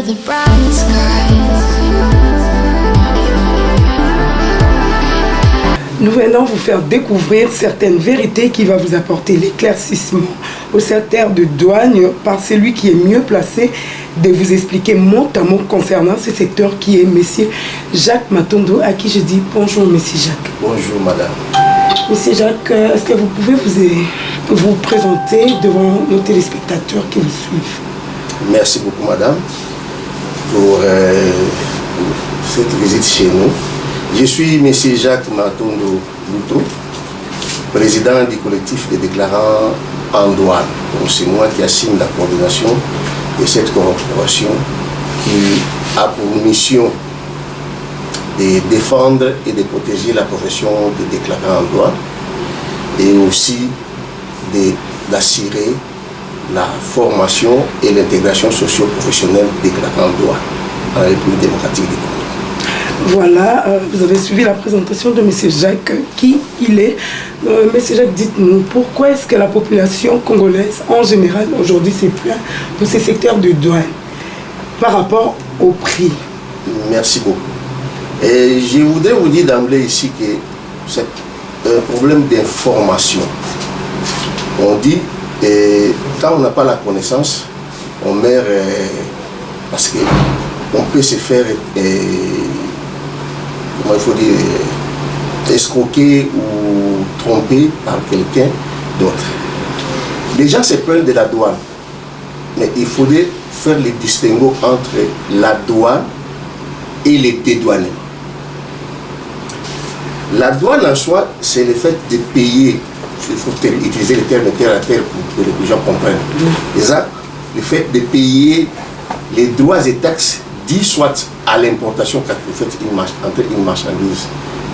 the bright skies. Nous venons vous faire découvrir certaines vérités qui vont vous apporter l'éclaircissement au secteur de douane par celui qui est mieux placé de vous expliquer mot à mot concernant ce secteur qui est Monsieur Jacques Matondo, à qui je dis bonjour Monsieur Jacques. Bonjour Madame. Monsieur Jacques, est-ce que vous pouvez vous présenter devant nos téléspectateurs qui vous suivent? Merci beaucoup Madame pour cette visite chez nous. Je suis M. Jacques Matondo Louto, président du collectif des déclarants en douane. C'est moi qui assigne la coordination de cette corporation qui a pour mission de défendre et de protéger la profession des déclarants en douane et aussi d'assurer la formation et l'intégration socio-professionnelle des déclarants en douane dans la République démocratique du Congo. Voilà, vous avez suivi la présentation de M. Jacques, qui il est. M. Jacques, dites-nous, pourquoi est-ce que la population congolaise, en général, aujourd'hui, s'est plaint de ces secteurs de douane par rapport au prix? Merci beaucoup. Et je voudrais vous dire d'emblée ici que c'est un problème d'information. On dit, quand on n'a pas la connaissance, on meurt parce qu'on peut se faire... il faut dire, escroquer ou tromper par quelqu'un d'autre. Les gens se plaignent de la douane, mais il faudrait faire le distinguo entre la douane et les dédouanements. La douane en soi, c'est le fait de payer, il faut utiliser le terme terre à terre pour que les gens comprennent. Déjà, le fait de payer les droits et taxes dit soit à l'importation quand vous faites entrer une marchandise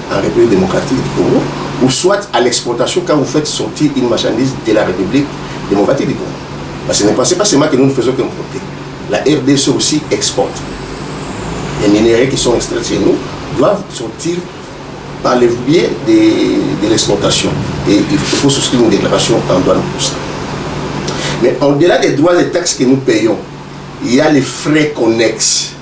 en République démocratique du Congo, ou soit à l'exportation quand vous faites sortir une marchandise de la République démocratique du Congo. Parce que ne pensez pas seulement que nous ne faisons qu'importer. La RDC aussi exporte. Les minéraux qui sont extraits chez nous doivent sortir par le biais de l'exportation. Et il faut souscrire une déclaration en douane pour ça. Mais au-delà des droits et taxes que nous payons, il y a les frais connexes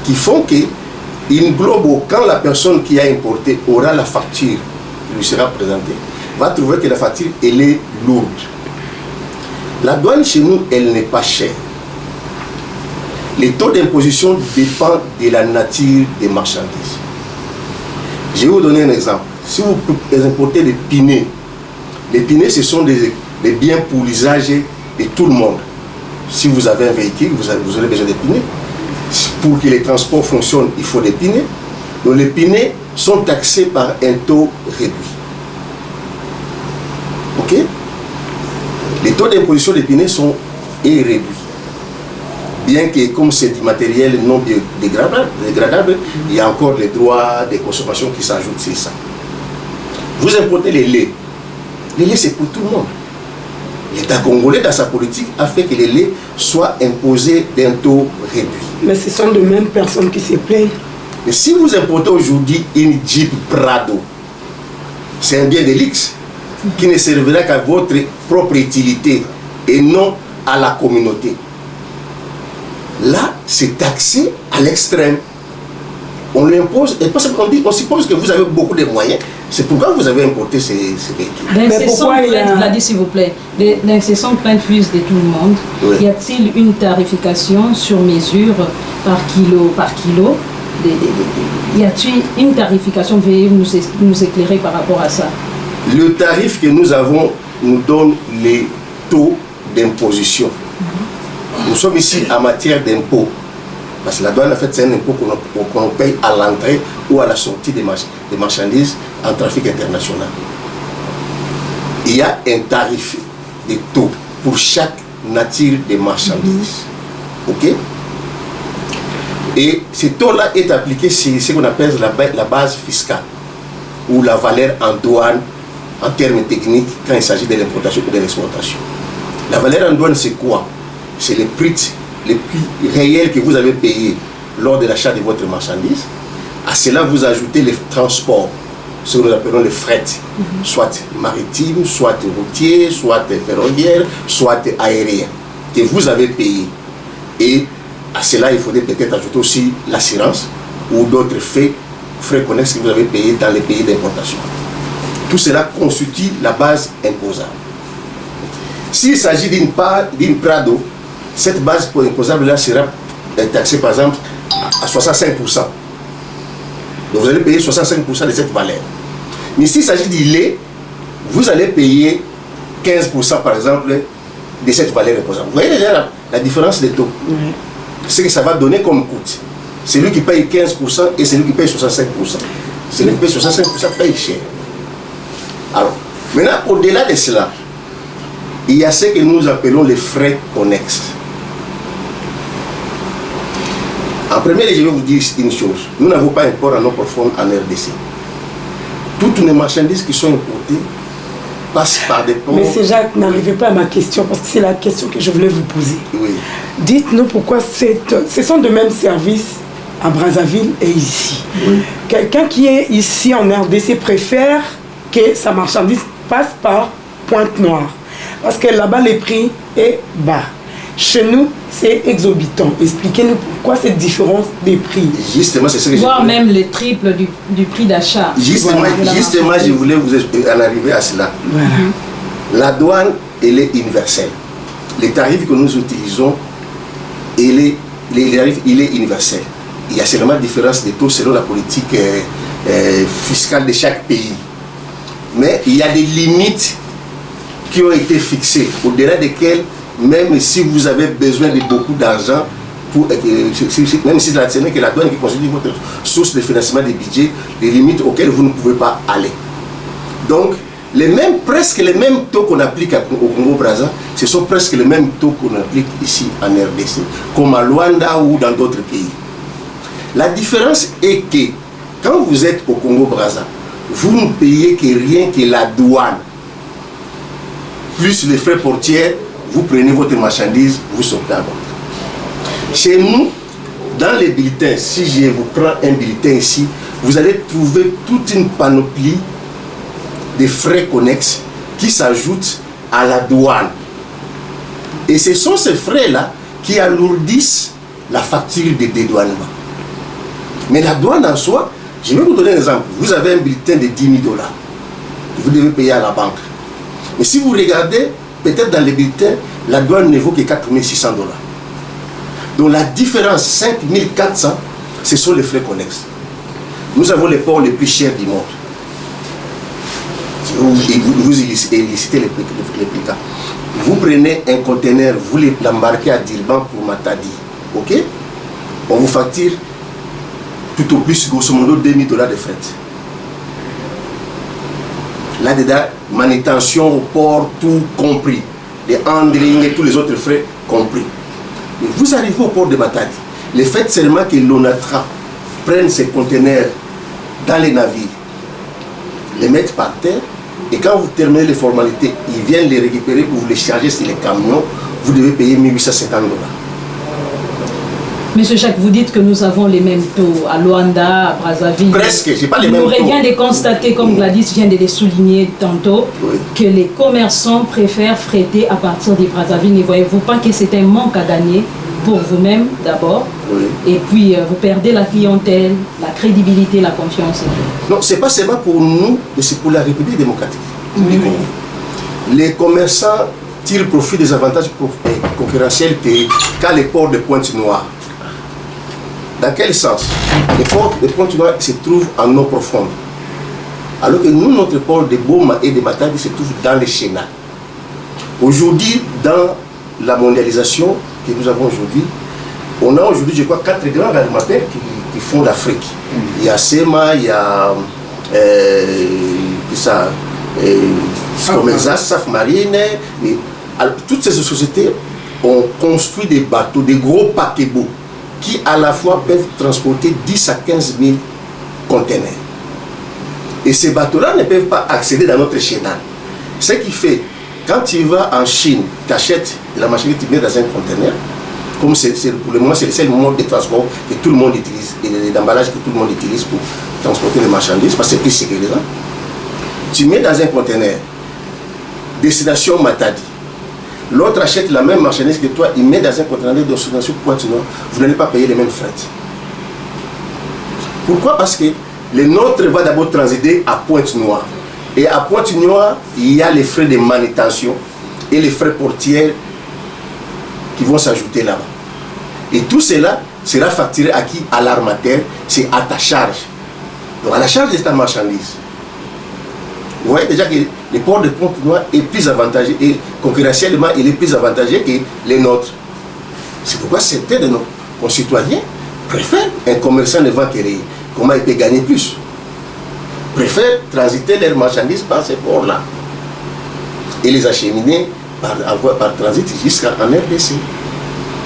qui font qu'une globe, quand la personne qui a importé aura la facture qui lui sera présentée, va trouver que la facture elle est lourde. La douane chez nous, elle n'est pas chère. Les taux d'imposition dépendent de la nature des marchandises. Je vais vous donner un exemple. Si vous importez des pinets, les pinets ce sont des biens pour l'usage de tout le monde. Si vous avez un véhicule, vous aurez besoin de pinets. Pour que les transports fonctionnent, il faut des pinets. Donc les pinets sont taxés par un taux réduit. Ok? Les taux d'imposition des pinets sont réduits. Bien que comme c'est du matériel non dégradable, il y a encore les droits de consommation qui s'ajoutent sur ça. Vous importez les laits. Les laits, c'est pour tout le monde. L'État congolais, dans sa politique, a fait que les laits soient imposés d'un taux réduit. Mais ce sont les mêmes personnes qui se plaignent. Mais si vous importez aujourd'hui une Jeep Prado, c'est un bien de luxe qui ne servira qu'à votre propre utilité et non à la communauté. Là, c'est taxé à l'extrême. On l'impose, et on suppose que vous avez beaucoup de moyens. C'est pourquoi vous avez importé ces véhicules. L'incessant plainte, vous l'a dit s'il vous plaît, l'incessant plainte fuse de tout le monde. Oui. Y a-t-il une tarification sur mesure par kilo y a-t-il une tarification? Veuillez nous éclairer par rapport à ça. Le tarif que nous avons nous donne les taux d'imposition. Nous sommes ici en matière d'impôt. Parce que la douane, en fait, c'est un impôt qu'on paye à l'entrée ou à la sortie des marchandises en trafic international. Il y a un tarif de taux pour chaque nature de marchandises. Ok? Et ce taux-là est appliqué sur ce qu'on appelle la base fiscale ou la valeur en douane en termes techniques quand il s'agit de l'importation ou de l'exportation. La valeur en douane, c'est quoi? C'est le prix réel que vous avez payé lors de l'achat de votre marchandise. À cela, vous ajoutez les transports, ce que nous appelons les fret, soit maritimes, soit routiers, soit ferroviaires, soit aériens, que vous avez payé. Et à cela, il faudrait peut-être ajouter aussi l'assurance ou d'autres frais connexes que vous avez payés dans les pays d'importation. Tout cela constitue la base imposable. S'il s'agit d'une Prado, cette base imposable-là sera taxée par exemple à 65%. Donc vous allez payer 65% de cette valeur. Mais s'il s'agit du lait, vous allez payer 15% par exemple de cette valeur imposable. Vous voyez déjà la différence des taux. Ce que ça va donner comme coût. Celui qui paye 15% et celui qui paye 65%. Celui qui paye 65% paye cher. Alors, maintenant, au-delà de cela, il y a ce que nous appelons les frais connexes. En premier lieu, je vais vous dire une chose. Nous n'avons pas import en eau profonde en RDC. Toutes les marchandises qui sont importées passent par des ports. Mais c'est Jacques, n'arrivez pas à ma question, parce que c'est la question que je voulais vous poser. Oui. Dites-nous pourquoi ce sont de mêmes services à Brazzaville et ici. Oui. Quelqu'un qui est ici en RDC préfère que sa marchandise passe par Pointe-Noire. Parce que là-bas, le prix est bas. Chez nous, c'est exorbitant. Expliquez-nous pourquoi cette différence des prix. Justement, c'est ce que voire même le triple du prix d'achat. Justement, je voulais vous en arriver à cela. Voilà. La douane, elle est universelle. Les tarifs que nous utilisons, il est universel. Il y a seulement différence de taux selon la politique fiscale de chaque pays. Mais il y a des limites qui ont été fixées, au-delà desquelles, même si vous avez besoin de beaucoup d'argent, même si ce n'est que la douane qui constitue votre source de financement des budgets, les limites auxquelles vous ne pouvez pas aller. Donc, presque les mêmes taux qu'on applique au Congo-Brazza, ce sont presque les mêmes taux qu'on applique ici en RDC, comme à Luanda ou dans d'autres pays. La différence est que, quand vous êtes au Congo-Brazza, vous ne payez que rien que la douane, plus les frais portiers. Vous prenez votre marchandise, vous sortez à bord. Chez nous, dans les bulletins, si je vous prends un bulletin ici, vous allez trouver toute une panoplie de frais connexes qui s'ajoutent à la douane. Et ce sont ces frais-là qui alourdissent la facture de dédouanement. Mais la douane en soi, je vais vous donner un exemple. Vous avez un bulletin de 10 000 $. Vous devez payer à la banque. Mais si vous regardez, peut-être dans les bulletins, la douane ne vaut que 4 600 $. Donc la différence, 5 400, ce sont les frais connexes. Nous avons les ports les plus chers du monde. Vous illicitez les prix. Vous prenez un conteneur, vous l'embarquez à Durban pour Matadi. Ok? On vous facture tout au plus, grosso modo, 2 000 $ de fret. Là-dedans, manutention au port, tout compris. Les handling et tous les autres frais compris. Et vous arrivez au port de Matadi. Le fait seulement que l'ONATRA prenne ces conteneurs dans les navires, les mettre par terre, et quand vous terminez les formalités, ils viennent les récupérer pour vous les charger sur les camions, vous devez payer 1 850 $. Monsieur Jacques, vous dites que nous avons les mêmes taux à Luanda, à Brazzaville. Presque, j'ai pas les mêmes taux. Il nous revient de constater, comme Gladys vient de les souligner tantôt, oui, que les commerçants préfèrent fretter à partir de Brazzaville. Ne voyez-vous pas que c'est un manque à gagner pour vous-même d'abord, oui, et puis vous perdez la clientèle, la crédibilité, la confiance. Non, ce n'est pas seulement pour nous, mais c'est pour la République démocratique du Congo. Les commerçants tirent profit des avantages concurrentiels qu'a les ports de Pointe-Noire. Dans quel sens? Les ports de Pointe-Noire se trouvent en eau profonde. Alors que nous, notre port de Boma et de Matadi se trouve dans les chénats. Aujourd'hui, dans la mondialisation que nous avons aujourd'hui, on a aujourd'hui, je crois, 4 grands armateurs qui font l'Afrique. Il y a SEMA, il y a Comesa, SAF Marine. Toutes ces sociétés ont construit des bateaux, des gros paquebots, qui à la fois peuvent transporter 10 à 15 000 conteneurs. Et ces bateaux-là ne peuvent pas accéder dans notre chénat. Ce qui fait, quand tu vas en Chine, tu achètes la marchandise, tu mets dans un conteneur, comme pour le moment c'est le seul mode de transport que tout le monde utilise, et d'emballage que tout le monde utilise pour transporter les marchandises, parce que c'est plus sécurisant. Tu mets dans un conteneur, destination Matadi. L'autre achète la même marchandise que toi, il met dans un conteneur sur Pointe-Noire, vous n'allez pas payer les mêmes frais. Pourquoi? Parce que le nôtre va d'abord transiter à Pointe-Noire. Et à Pointe-Noire, il y a les frais de manutention et les frais portiers qui vont s'ajouter là-bas. Et tout cela sera facturé à qui? À l'armateur, c'est à ta charge. Donc à la charge de ta marchandise. Vous voyez déjà que le port de Pointe-Noire est plus avantageux et concurrentiellement il est plus avantageux que les nôtres. C'est pourquoi certains de nos concitoyens préfèrent un commerçant de vente créé. Comment il peut gagner plus? Préfèrent transiter leurs marchandises par ces ports-là et les acheminer par transit jusqu'en RDC.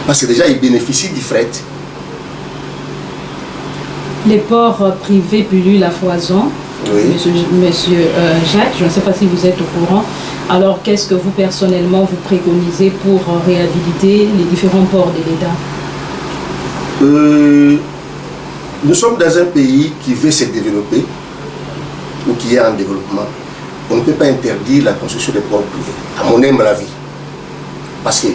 Parce que déjà ils bénéficient du fret. Les ports privés pullulent la foison. Oui. Monsieur Jacques, je ne sais pas si vous êtes au courant. Alors, qu'est-ce que vous, personnellement, vous préconisez pour réhabiliter les différents ports de l'État? Nous sommes dans un pays qui veut se développer ou qui est en développement. On ne peut pas interdire la construction des ports privés, à mon humble avis. Parce que...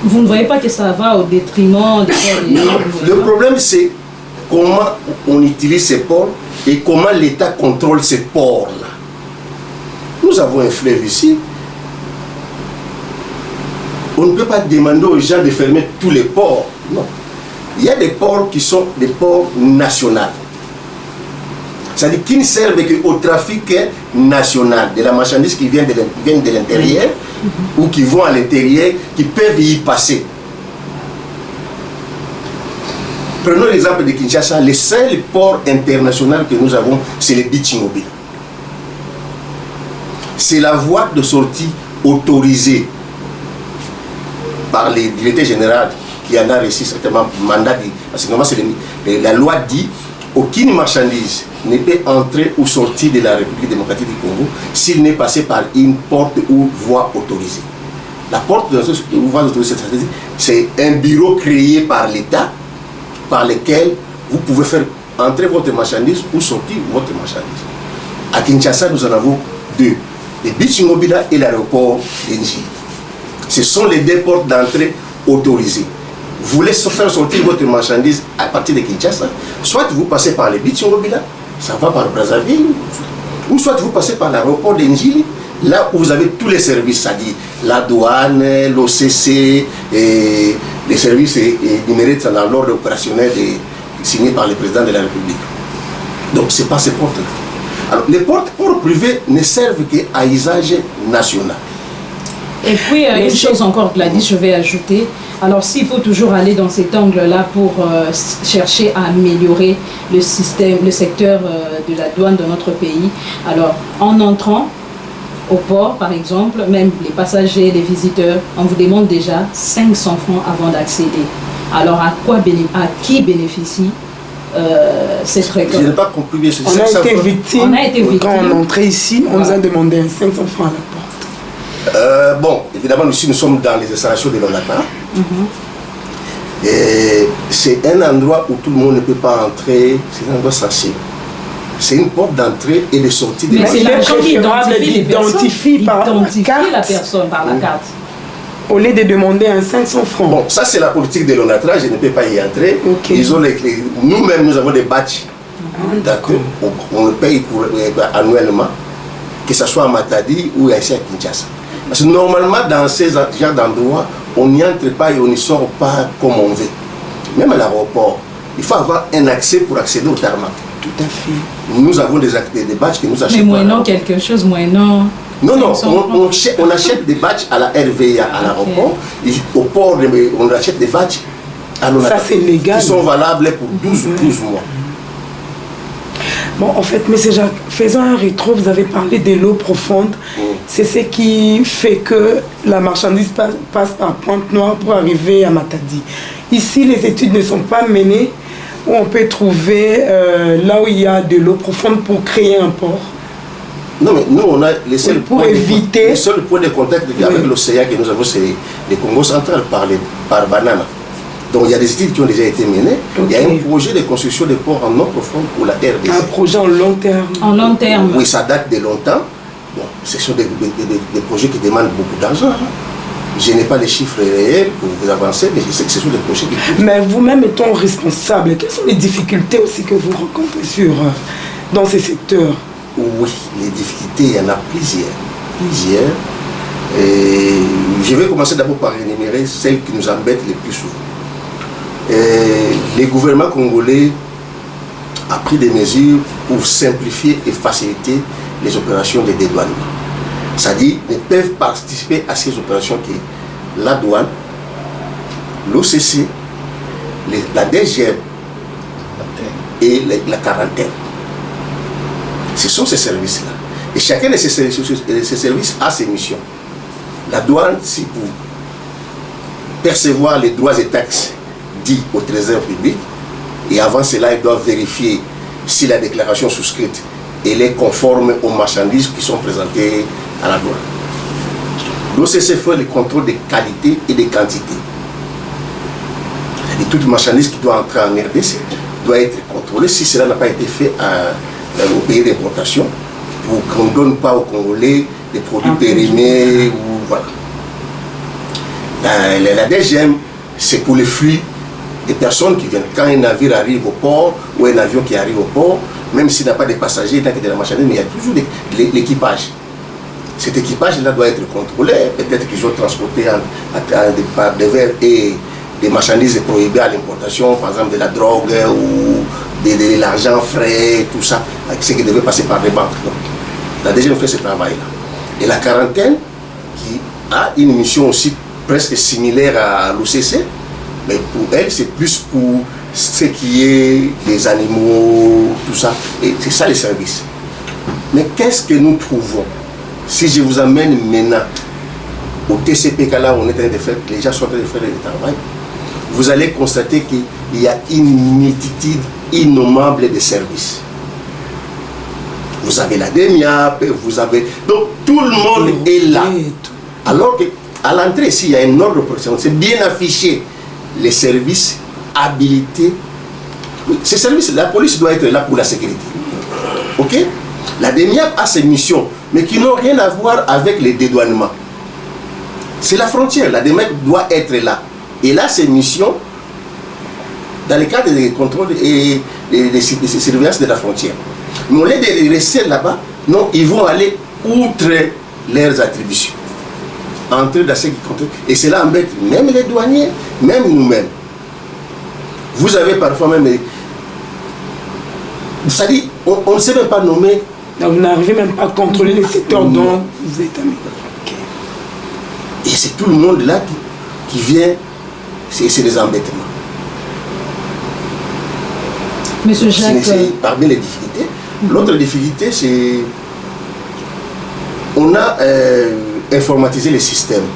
Vous ne voyez pas que ça va au détriment des ports? Le problème, c'est comment on utilise ces ports et comment l'État contrôle ces ports-là. Nous avons un fleuve ici. On ne peut pas demander aux gens de fermer tous les ports. Non. Il y a des ports qui sont des ports nationaux. C'est-à-dire qui ne servent qu'au trafic national, de la marchandise qui vient de l'intérieur ou qui vont à l'intérieur, qui peuvent y passer. Prenons l'exemple de Kinshasa, le seul port international que nous avons, c'est le Bichi-Mobile. C'est la voie de sortie autorisée par le directeur général qui en a reçu certainement mandat. Parce que normalement, la loi dit aucune marchandise ne peut entrer ou sortir de la République démocratique du Congo s'il n'est passé par une porte ou voie autorisée. La porte ou voie autorisée, c'est un bureau créé par l'État par lequel vous pouvez faire entrer votre marchandise ou sortir votre marchandise. À Kinshasa, nous en avons deux. Le Bichi-Mobile et l'aéroport d'Enjili. Ce sont les deux portes d'entrée autorisées. Vous voulez faire sortir votre marchandise à partir de Kinshasa, soit vous passez par le Bichi-Mobile, ça va par Brazzaville, ou soit vous passez par l'aéroport d'Enjili, là où vous avez tous les services, c'est-à-dire la douane, l'OCC, et les services énumérés dans l'ordre opérationnel signé par le président de la République. Donc, ce n'est pas ces portes-là. Alors, les ports privés ne servent qu'à usage national. Et puis, une chose encore, Gladys, je vais ajouter. Alors, s'il faut toujours aller dans cet angle-là pour chercher à améliorer le secteur de la douane de notre pays, alors, en entrant au port, par exemple, même les passagers, les visiteurs, on vous demande déjà 500 francs avant d'accéder. Alors, à qui bénéficie cette récolte? Je n'ai pas compris bien ce que on a été victime. Quand on entrait ici, on nous a demandé 500 francs à la porte. Bon, évidemment, ici, nous sommes dans les installations de l'ONATA. Et c'est un endroit où tout le monde ne peut pas entrer. C'est un endroit sensible. C'est une porte d'entrée et de sortie de la marchandise. Mais c'est préférable d'identifier la personne par la carte. Au lieu de demander un 500 francs. Bon, ça c'est la politique de l'ONATRA, je ne peux pas y entrer. Okay. Ils ont nous-mêmes, nous avons des badges. D'accord. On le paye annuellement, que ce soit à Matadi ou ici à Kinshasa. Parce que normalement, dans ces genres d'endroits, on n'y entre pas et on n'y sort pas comme on veut. Même à l'aéroport, il faut avoir un accès pour accéder au tarmac. Tout à fait. Nous avons des badges que nous achetons. Mais moyennant quelque chose, moyennant... Non, on achète des badges à la RVA, à l'aéroport. Au port, on achète des badges à l'ONATA. Ça, c'est légal. Qui sont valables pour 12 mois. Bon, en fait, M. Jacques, faisons un rétro. Vous avez parlé de l'eau profonde. C'est ce qui fait que la marchandise passe par Pointe-Noire pour arriver à Matadi. Ici, les études ne sont pas menées où on peut trouver là où il y a de l'eau profonde pour créer un port. Non, mais nous, on a les seuls pour éviter... Le seul point de contact avec l'océan que nous avons, c'est le Congo central par Banana. Donc, il y a des études qui ont déjà été menées. Okay. Il y a un projet de construction de ports en eau profonde pour la RDC. Un projet en long terme. En long terme. Oui, ça date de longtemps. Bon, ce sont des projets qui demandent beaucoup d'argent. Hein. Je n'ai pas les chiffres réels pour vous avancer, mais je sais que ce sont des projets qui... Mais vous-même étant responsable, quelles sont les difficultés aussi que vous rencontrez dans ces secteurs? Oui, les difficultés, il y en a plusieurs. Et je vais commencer d'abord par énumérer celles qui nous embêtent le plus souvent. Les gouvernements congolais ont pris des mesures pour simplifier et faciliter les opérations de dédouanement. C'est-à-dire, ne peuvent participer à ces opérations qui est la douane, l'OCC, la DGM et la quarantaine. Ce sont ces services-là. Et chacun de ces services a ses missions. La douane, c'est pour percevoir les droits et taxes dits au trésor public. Et avant cela, ils doivent vérifier si la déclaration souscrite elle est conforme aux marchandises qui sont présentées à la douane. L'OCC fait le contrôle des qualités et des quantités. Et toute marchandise qui doit entrer en RDC doit être contrôlée si cela n'a pas été fait au pays d'importation, pour qu'on ne donne pas aux Congolais des produits périmés ou voilà. La DGM, c'est pour les flux des personnes qui viennent. Quand un navire arrive au port ou un avion qui arrive au port, même s'il n'a pas de passagers, tant qu'il y a de la marchandise, mais il y a toujours l'équipage. Cet équipage-là doit être contrôlé. Peut-être qu'ils ont transporté des verres et des marchandises prohibées à l'importation, par exemple de la drogue ou de l'argent frais, tout ça, ce qui devait passer par les banques. Donc, la DGM fait ce travail-là. Et la quarantaine, qui a une mission aussi presque similaire à l'OCC, mais pour elle, c'est plus pour ce qui est des animaux, tout ça. Et c'est ça les services. Mais qu'est-ce que nous trouvons? Si je vous amène maintenant au TCPK, là où on est en train de faire, les gens sont en train de faire le travail, vous allez constater qu'il y a une multitude innommable de services. Vous avez la DEMIAP, vous avez... Donc tout le monde est là. Alors qu'à l'entrée, s'il y a un ordre professionnel, c'est bien affiché les services habilités. Ces services, la police doit être là pour la sécurité. Ok? La DEMIAP a ses missions, mais qui n'ont rien à voir avec les dédouanements. C'est la frontière. La DEMIAP doit être là. Et là, ses missions, dans le cadre des contrôles et des surveillances de la frontière. Mais au lieu de rester là-bas, non, ils vont aller outre leurs attributions. Entrer dans ce qui compte. Et cela embête même les douaniers, même nous-mêmes. Vous avez parfois même... C'est-à-dire, on ne sait même pas nommer. Donc, vous n'arrivez même pas à contrôler les secteurs dont vous êtes amis. Okay. Et c'est tout le monde là qui vient, c'est des embêtements. Monsieur Jacques... C'est parmi les difficultés. L'autre difficulté, c'est... On a informatisé les systèmes.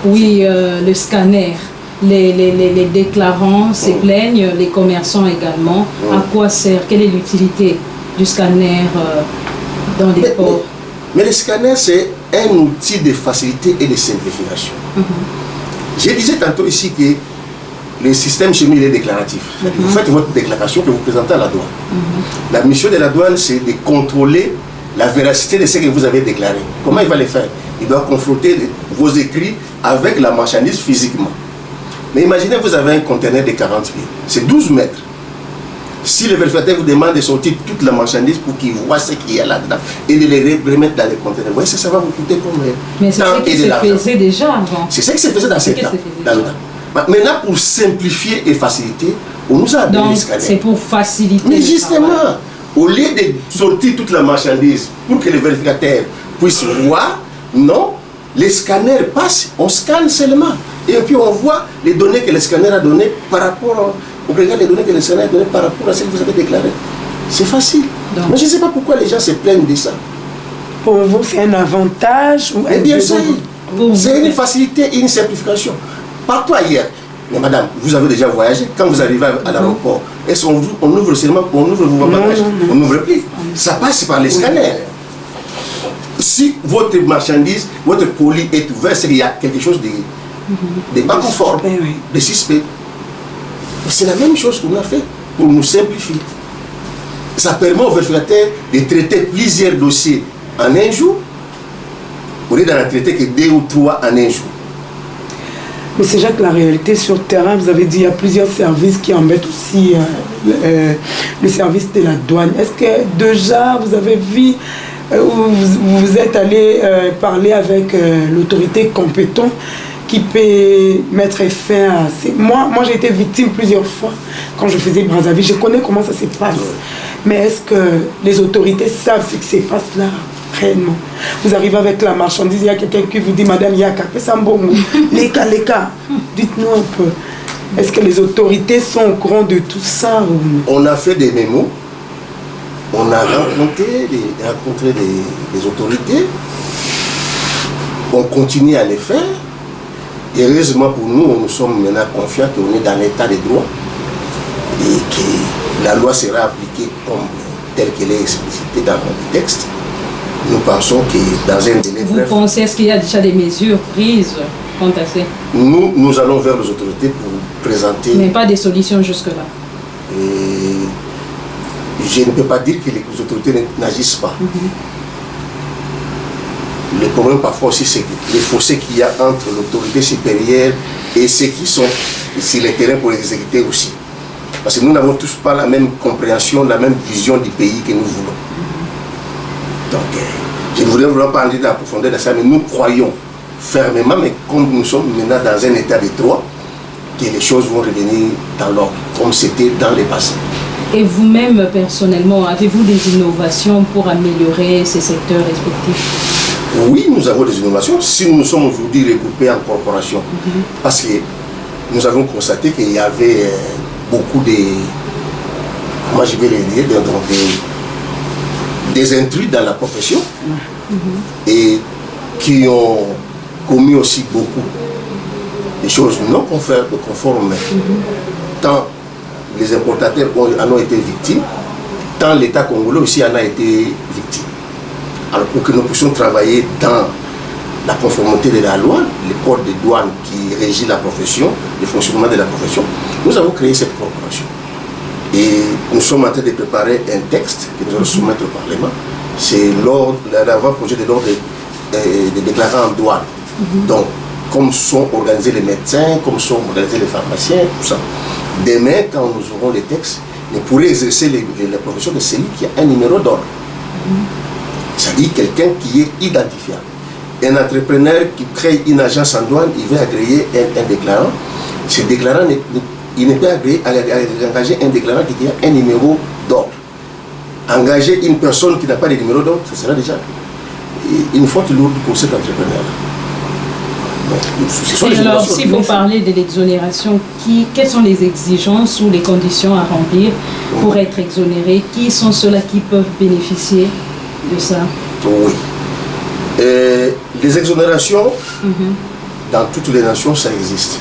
Oui, le scanner. Les déclarants se plaignent, les commerçants également. À quoi sert? Quelle est l'utilité du scanner dans les ports? Mais le scanner, c'est un outil de facilité et de simplification. Je disais tantôt ici que le système chez nous il est déclaratif. Vous faites votre déclaration que vous présentez à la douane. La mission de la douane, c'est de contrôler la véracité de ce que vous avez déclaré. Comment il va le faire? Il doit confronter vos écrits avec la marchandise physiquement. Mais imaginez, vous avez un conteneur de 40 pieds. C'est 12 mètres. Si le vérificateur vous demande de sortir toute la marchandise pour qu'il voit ce qu'il y a là-dedans et de les remettre dans les conteneurs, vous voyez, ça va vous coûter combien? Mais c'est ce qui se faisait déjà avant. C'est ça qui se faisait dans ce temps. Maintenant, pour simplifier et faciliter, on nous a donné les scanners. C'est pour faciliter. Mais justement, au lieu de sortir toute la marchandise pour que le vérificateur puisse voir, non, les scanners passent, on scanne seulement. Et puis on voit les données que le scanner a données par rapport, on regarde les données que le scanner a données par rapport à ce que vous avez déclaré. C'est facile. Donc, mais je ne sais pas pourquoi les gens se plaignent de ça. Pour vous, c'est un avantage ou un bien sûr, c'est une facilité et une simplification. Partout ailleurs. Mais madame, vous avez déjà voyagé. Quand vous arrivez à l'aéroport, est-ce qu'on ouvre seulement, on ouvre vos bagages? On n'ouvre plus. Ça passe par les scanners. Si votre marchandise, votre colis est ouvert, c'est qu'il y a quelque chose de pas conforme, de suspect. C'est la même chose qu'on a fait pour nous simplifier. Ça permet au vérificateur de traiter plusieurs dossiers en un jour, au lieu d'en traiter que 2 ou 3 en un jour. Mais c'est déjà que la réalité sur le terrain, vous avez dit il y a plusieurs services qui embêtent aussi le service de la douane. Est-ce que déjà vous avez vu vous êtes allé parler avec l'autorité compétente qui peut mettre fin à ces... Moi j'ai été victime plusieurs fois quand je faisais Brazzaville. Je connais comment ça se passe. Mais est-ce que les autorités savent ce qui se passe là réellement? Vous arrivez avec la marchandise, il y a quelqu'un qui vous dit Madame Yaka, Leka, dites-nous un peu. Est-ce que les autorités sont au courant de tout ça ou... On a fait des mémos. On a rencontré des autorités. On continue à les faire. Et heureusement pour nous, nous sommes maintenant confiants qu'on est dans l'état de droit et que la loi sera appliquée comme telle qu'elle est explicitée dans le texte. Nous pensons que dans un délai bref... Vous pensez, est-ce qu'il y a déjà des mesures prises quant à ça? Nous allons vers les autorités pour présenter... Mais pas des solutions jusque-là. Et je ne peux pas dire que les autorités n'agissent pas. Le problème parfois aussi, c'est les fossés qu'il y a entre l'autorité supérieure et ceux qui sont sur le terrain pour l'exécuter aussi. Parce que nous n'avons tous pas la même compréhension, la même vision du pays que nous voulons. Donc, je ne voudrais vraiment pas entrer dans la profondeur de ça, mais nous croyons fermement, mais comme nous sommes maintenant dans un état de droit, que les choses vont revenir dans l'ordre, comme c'était dans le passé. Et vous-même, personnellement, avez-vous des innovations pour améliorer ces secteurs respectifs? Oui, nous avons des innovations. Si nous sommes aujourd'hui regroupés en corporation, parce que nous avons constaté qu'il y avait beaucoup de, comment je vais les dire, des intrus dans la profession et qui ont commis aussi beaucoup de choses non conformes. Tant les importateurs en ont été victimes, tant l'État congolais aussi en a été victime. Alors pour que nous puissions travailler dans la conformité de la loi, le code de douane qui régit la profession, le fonctionnement de la profession, nous avons créé cette corporation. Et nous sommes en train de préparer un texte que nous allons soumettre au Parlement. C'est l'avant-projet de l'ordre des déclarants en douane. Donc, comme sont organisés les médecins, comme sont organisés les pharmaciens, tout ça. Demain, quand nous aurons les textes, nous pourrons exercer la profession de celui qui a un numéro d'ordre. C'est-à-dire quelqu'un qui est identifiable. Un entrepreneur qui crée une agence en douane, il veut agréer un déclarant. Ce déclarant, il ne peut engager un déclarant qui a un numéro d'ordre. Engager une personne qui n'a pas de numéro d'ordre, ce sera déjà une faute lourde pour cet entrepreneur. Et alors, s'il faut parler de l'exonération, quelles sont les exigences ou les conditions à remplir pour être exonéré? Qui sont ceux-là qui peuvent bénéficier de ça? Oui. Les exonérations, dans toutes les nations, ça existe.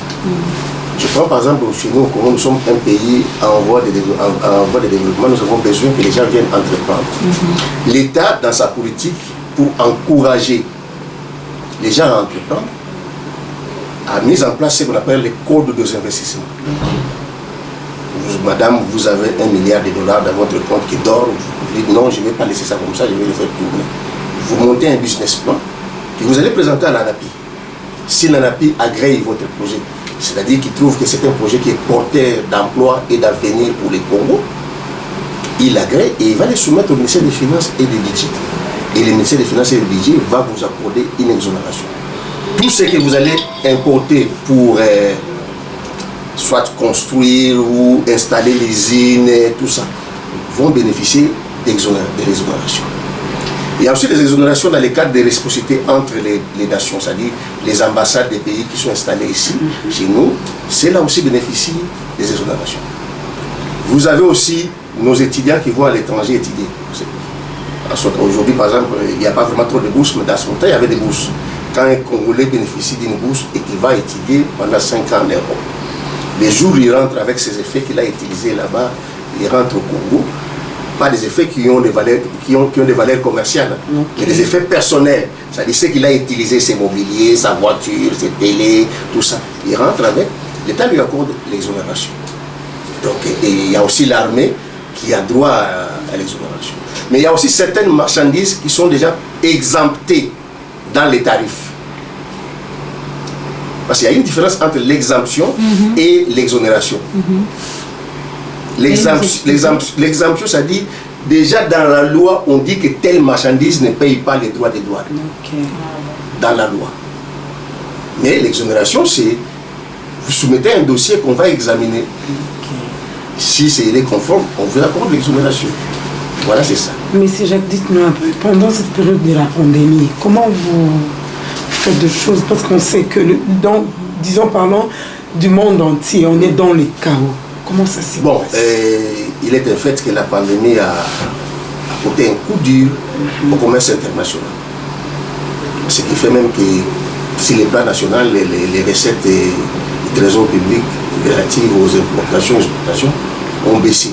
Je prends par exemple chez nous, comme nous sommes un pays en voie de développement, nous avons besoin que les gens viennent entreprendre. L'État, dans sa politique, pour encourager les gens à entreprendre, a mis en place ce qu'on appelle les codes de investissement. Madame, vous avez $1 milliard dans votre compte qui dort. Vous dites non, je ne vais pas laisser ça comme ça, je vais le faire tourner. Vous montez un business plan que vous allez présenter à l'ANAPI. Si l'ANAPI agrée votre projet, c'est-à-dire qu'il trouve que c'est un projet qui est porteur d'emploi et d'avenir pour les Congo, il agrée et il va les soumettre au ministère des Finances et du Budget. Et le ministère des Finances et du Budget va vous accorder une exonération. Tout ce que vous allez importer pour soit construire ou installer l'usine, tout ça, vont bénéficier de l'exonération. Il y a aussi des exonérations dans les cadres des réciprocités entre les nations, c'est-à-dire les ambassades des pays qui sont installés ici, chez nous, ceux-là aussi bénéficient des exonérations. Vous avez aussi nos étudiants qui vont à l'étranger étudier. Aujourd'hui, par exemple, il n'y a pas vraiment trop de bourses, mais dans son temps, il y avait des bourses. Quand un Congolais bénéficie d'une bourse et qu'il va étudier pendant 5 ans en Europe, les jours où il rentre avec ses effets qu'il a utilisés là-bas, il rentre au Congo, pas des effets qui ont des valeurs commerciales, mais des effets personnels. C'est-à-dire ce qu'il a utilisé, ses mobiliers, sa voiture, ses télés, tout ça. Il rentre avec, l'État lui accorde l'exonération. Donc, et il y a aussi l'armée qui a droit à l'exonération. Mais il y a aussi certaines marchandises qui sont déjà exemptées dans les tarifs. Parce qu'il y a une différence entre l'exemption et l'exonération. L'exemption, ça dit, déjà dans la loi, on dit que telle marchandise ne paye pas les droits des douanes. Dans la loi. Mais l'exonération, c'est, vous soumettez un dossier qu'on va examiner. Si il est conforme, on vous accorde l'exonération. Voilà, c'est ça. Mais si Jacques, dites-nous un peu, pendant cette période de la pandémie, comment vous faites de choses? Parce qu'on sait que, disons parlant du monde entier, on est dans les chaos. Comment ça s'est passé? Il est un fait que la pandémie a apporté un coup dur au commerce international. Ce qui fait même que, sur le plan national, les recettes du trésor public relatives aux importations et exportations ont baissé.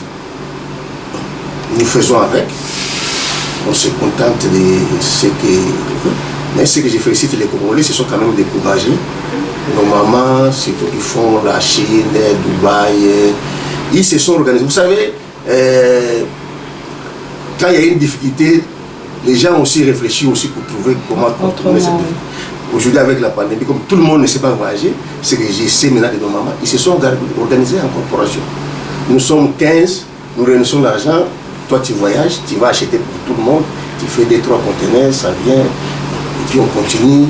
Nous faisons avec, on se contente de ce que... Mais ce que je félicite les Congolais, ce sont quand même découragés. Nos mamans, c'est tout qui font la Chine, Dubaï, ils se sont organisés. Vous savez, quand il y a une difficulté, les gens aussi réfléchissent aussi pour trouver comment contourner cette difficulté. Aujourd'hui, avec la pandémie, comme tout le monde ne sait pas voyager, c'est que j'ai sais maintenant de nos mamans, ils se sont organisés en corporation. Nous sommes 15, nous réunissons l'argent, toi tu voyages, tu vas acheter pour tout le monde, tu fais 2-3 conteneurs, ça vient, et puis on continue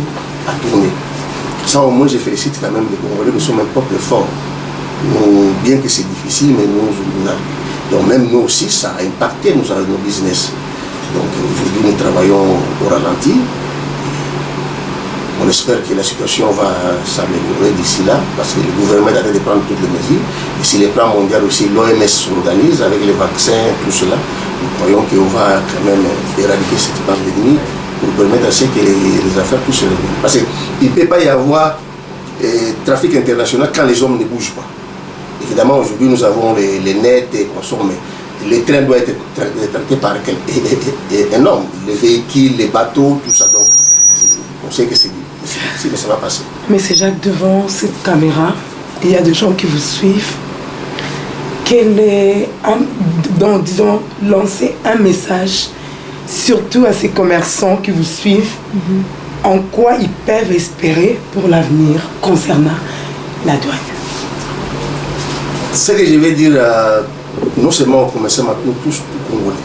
à tourner. Ça au moins je félicite quand même les Congolais, nous sommes un peuple fort. Nous, bien que c'est difficile, mais nous donc même nous aussi, ça a impacté nos business. Donc aujourd'hui nous travaillons au ralenti. On espère que la situation va s'améliorer d'ici là, parce que le gouvernement est en train de prendre toutes les mesures. Et si les plans mondiaux aussi, l'OMS s'organise avec les vaccins, tout cela, nous croyons qu'on va quand même éradiquer cette pandémie pour permettre à ce que les affaires puissent se réguler. Parce qu'il ne peut pas y avoir trafic international quand les hommes ne bougent pas. Évidemment, aujourd'hui, nous avons les nets et consommer. Les trains doivent être traités par un homme. Les véhicules, les bateaux, tout ça. Donc, on sait que c'est difficile, mais ça va passer. Mais c'est Jacques, devant cette caméra, il y a des gens qui vous suivent. Quel est, disons, lancer un message, surtout à ces commerçants qui vous suivent, en quoi ils peuvent espérer pour l'avenir concernant la douane? Ce que je vais dire, non seulement aux commerçants, mais nous tous, tout Congolais.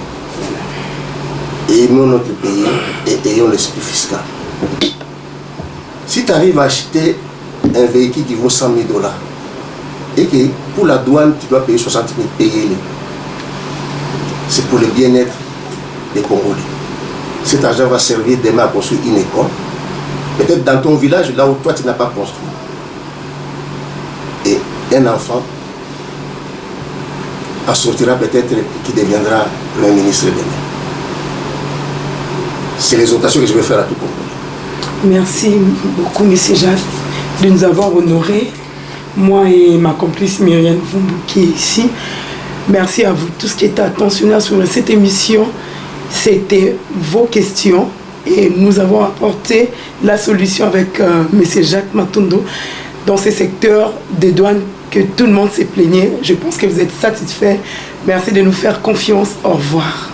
Aimons notre pays et ayons l'esprit fiscal. Si tu arrives à acheter un véhicule qui vaut 100 000 $, et que pour la douane, tu dois payer 60 000, payez-le. C'est pour le bien-être des Congolais. Cet argent va servir demain à construire une école. Peut-être dans ton village, là où toi tu n'as pas construit. Et un enfant en sortira peut-être qui deviendra Premier ministre demain. C'est l'exhortation que je vais faire à tout Congolais. Merci beaucoup, M. Jacques, de nous avoir honorés, moi et ma complice Myriam Vumbu qui est ici. Merci à vous tous qui étaient attentionnés sur cette émission. C'était vos questions et nous avons apporté la solution avec M. Jacques Matondo dans ce secteur des douanes que tout le monde s'est plaigné. Je pense que vous êtes satisfaits. Merci de nous faire confiance. Au revoir.